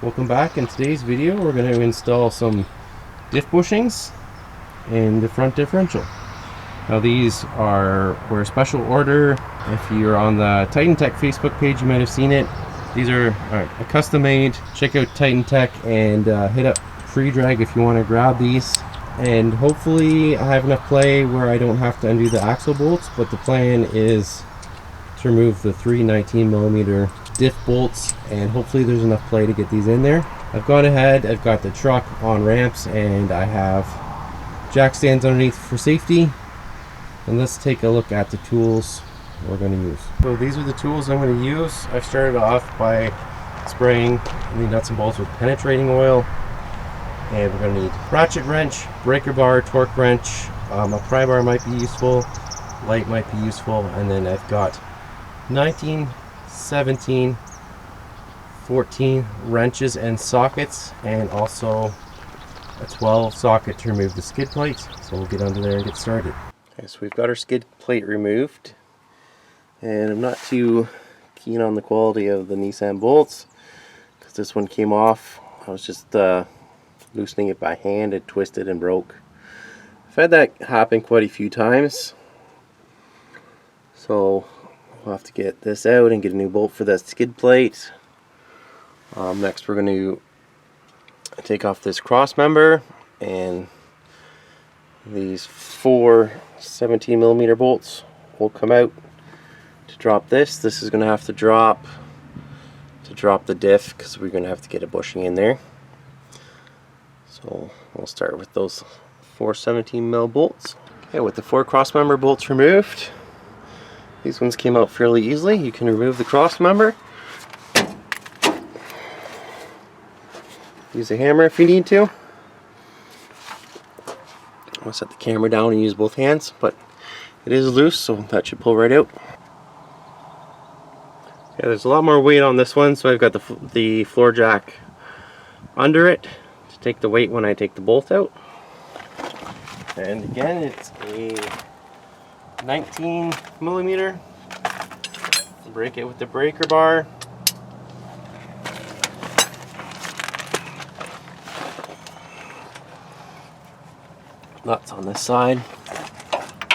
Welcome back. In today's video we're going to install some diff bushings in the front differential. Now these were a special order. If you're on the Titan Tech Facebook page you might have seen it. These are a custom made. Check out Titan Tech and hit up Free Drag if you want to grab these. And hopefully I have enough play where I don't have to undo the axle bolts, but the plan is to remove the three 19mm diff bolts, and hopefully there's enough play to get these in there. I've gone ahead, I've got the truck on ramps, and I have jack stands underneath for safety. And let's take a look at the tools we're going to use. So these are the tools I'm going to use. I've started off by spraying the nuts and bolts with penetrating oil, and we're going to need ratchet wrench, breaker bar, torque wrench, a pry bar might be useful, light might be useful, and then I've got 19, 17, 14 wrenches and sockets, and also a 12 socket to remove the skid plate. So we'll get under there and get started. Okay, so we've got our skid plate removed, and I'm not too keen on the quality of the Nissan bolts because this one came off. I was just loosening it by hand. It twisted and broke. I've had that happen quite a few times, so we'll have to get this out and get a new bolt for that skid plate. Next we're going to take off this cross member, and these four 17mm bolts will come out to drop this. This is going to have to drop the diff because we're going to have to get a bushing in there. So we'll start with those four 17mm bolts. Okay, with the four cross member bolts removed, these ones came out fairly easily. You can remove the cross member. Use a hammer if you need to. I'll set the camera down and use both hands, but it is loose, so that should pull right out. Yeah, there's a lot more weight on this one, so I've got the floor jack under it to take the weight when I take the bolt out. And again, it's a 19mm. Break it with the breaker bar. Nuts on this side.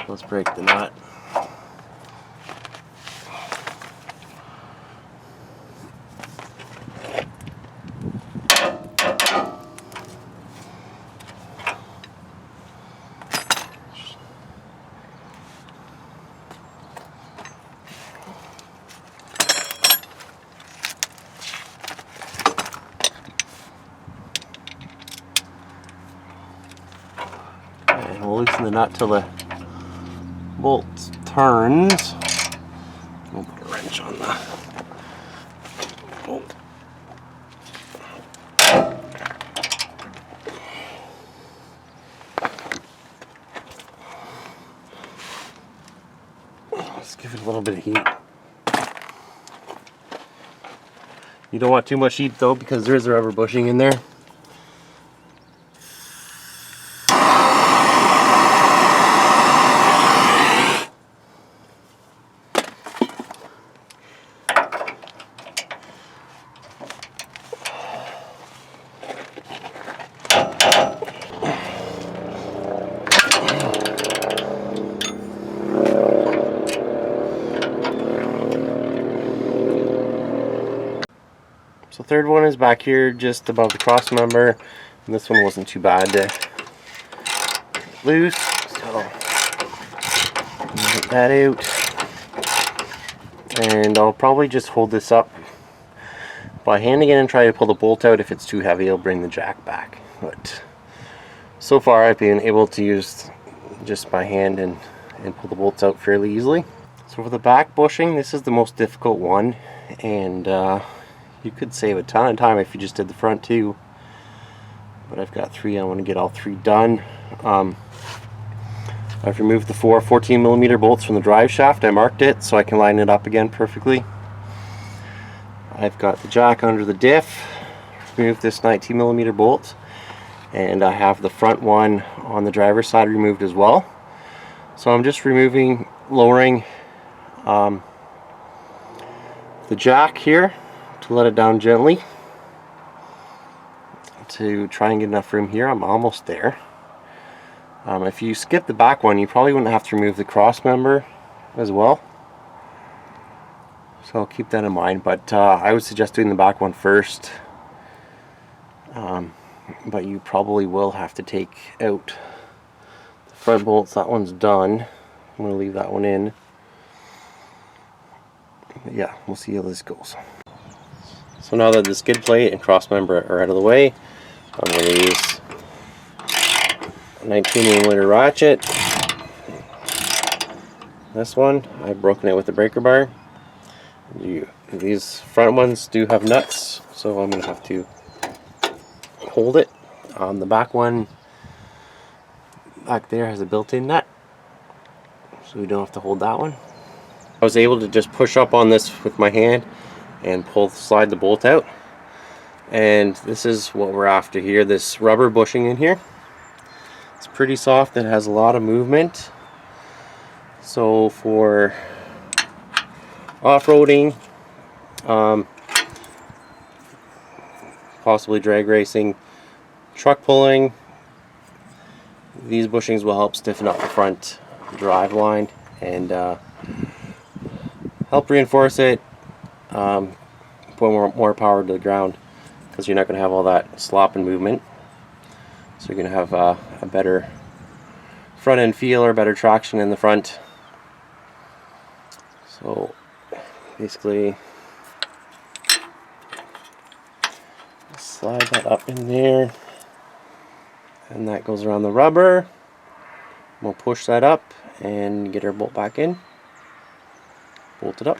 Let's break the nut. And we'll loosen the nut till the bolt turns. We'll put a wrench on the bolt. Let's give it a little bit of heat. You don't want too much heat though, because there is a rubber bushing in there. So third one is back here just above the cross member, and this one wasn't too bad to get loose, so get that out. And I'll probably just hold this up by hand again and try to pull the bolt out. If it's too heavy I'll bring the jack back, but so far I've been able to use just by hand and pull the bolts out fairly easily. So for the back bushing, this is the most difficult one, and you could save a ton of time if you just did the front too, but I've got three. I want to get all three done. I've removed the four 14mm bolts from the drive shaft. I marked it so I can line it up again perfectly. I've got the jack under the diff, removed this 19mm bolt, and I have the front one on the driver's side removed as well. So I'm just lowering the jack here to let it down gently. to try and get enough room here. I'm almost there. If you skip the back one, you probably wouldn't have to remove the cross member as well. So I'll keep that in mind, but I would suggest doing the back one first. But you probably will have to take out the front bolts. That one's done. I'm going to leave that one in. But yeah, we'll see how this goes. So now that the skid plate and cross member are out of the way, I'm going to use a 19mm ratchet. This one, I've broken it with the breaker bar. These front ones do have nuts, so I'm going to have to hold it. The back one back there has a built-in nut, so we don't have to hold that one. I was able to just push up on this with my hand and slide the bolt out, and this is what we're after here. This rubber bushing in here, it's pretty soft. It has a lot of movement, so for off-roading, possibly drag racing, truck pulling, these bushings will help stiffen up the front drive line and help reinforce it, put more power to the ground, because you're not going to have all that slop and movement. So you're going to have a better front end feel, or better traction in the front. So basically slide that up in there, and that goes around the rubber. We'll push that up and get our bolt back in, bolt it up.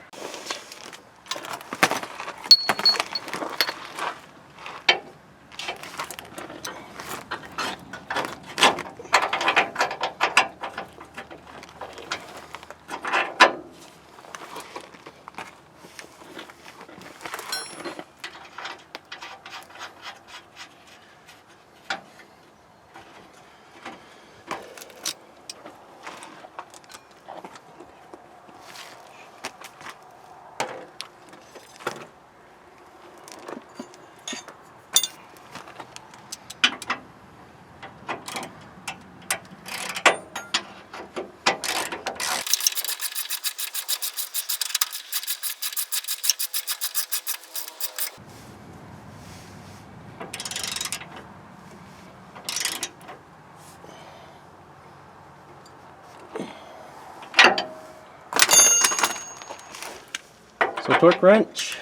So torque wrench,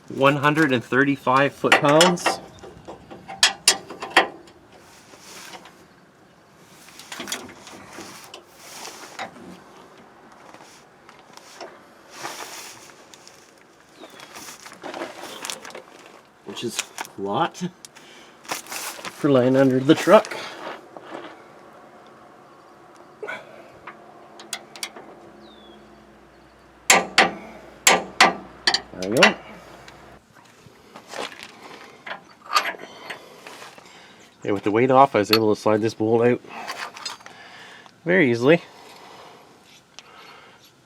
135 foot-pounds. Which is a lot for laying under the truck. There we go. Okay, with the weight off, I was able to slide this bolt out very easily.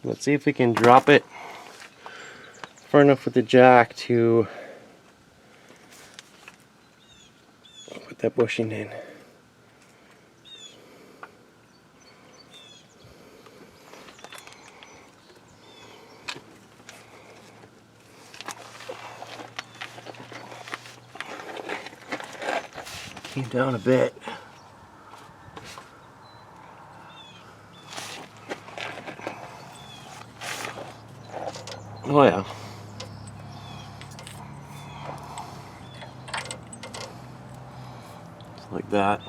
Let's see if we can drop it far enough with the jack to put that bushing in. Came down a bit. Oh yeah. Just like that.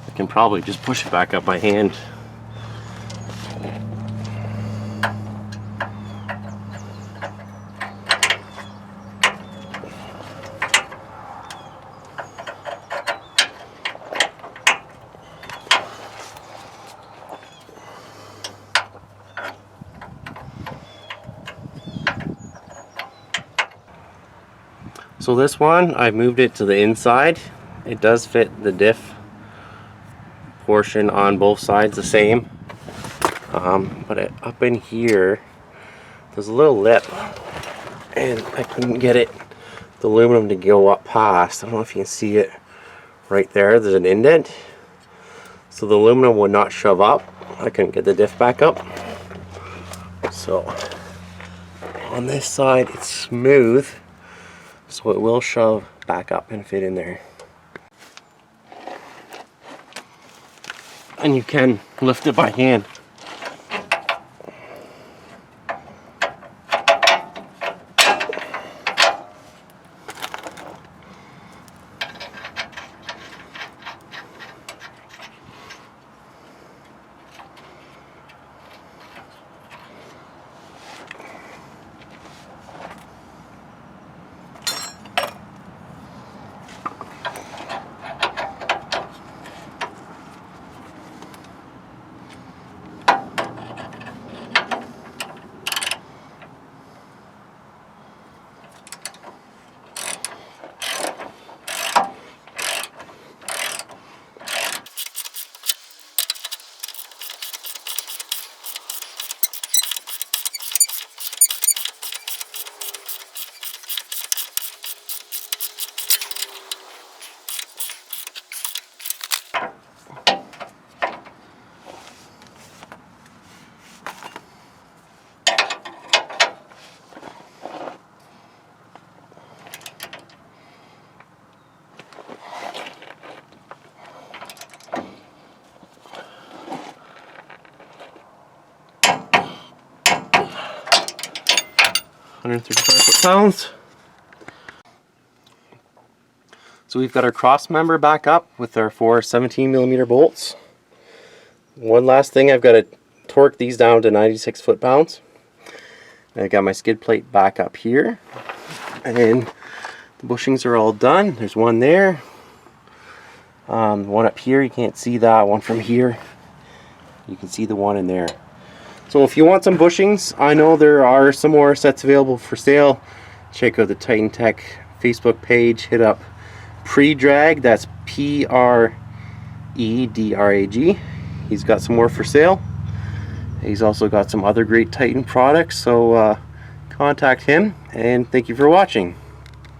I can probably just push it back up by hand. So this one, I moved it to the inside. It does fit the diff portion on both sides the same. But up in here, there's a little lip, and I couldn't get the aluminum to go up past. I don't know if you can see it right there. There's an indent, so the aluminum would not shove up. I couldn't get the diff back up. So on this side, it's smooth, so it will shove back up and fit in there. And you can lift it by hand. £135 So we've got our cross member back up with our 4 17mm bolts. One last thing, I've got to torque these down to 96 foot-pounds. I got my skid plate back up here, and the bushings are all done. There's one there, one up here, you can't see that one from here. You can see the one in there. So if you want some bushings, I know there are some more sets available for sale. Check out the Titan Tech Facebook page. Hit up Pre-Drag, that's P-R-E-D-R-A-G. He's got some more for sale. He's also got some other great Titan products, so contact him, and thank you for watching.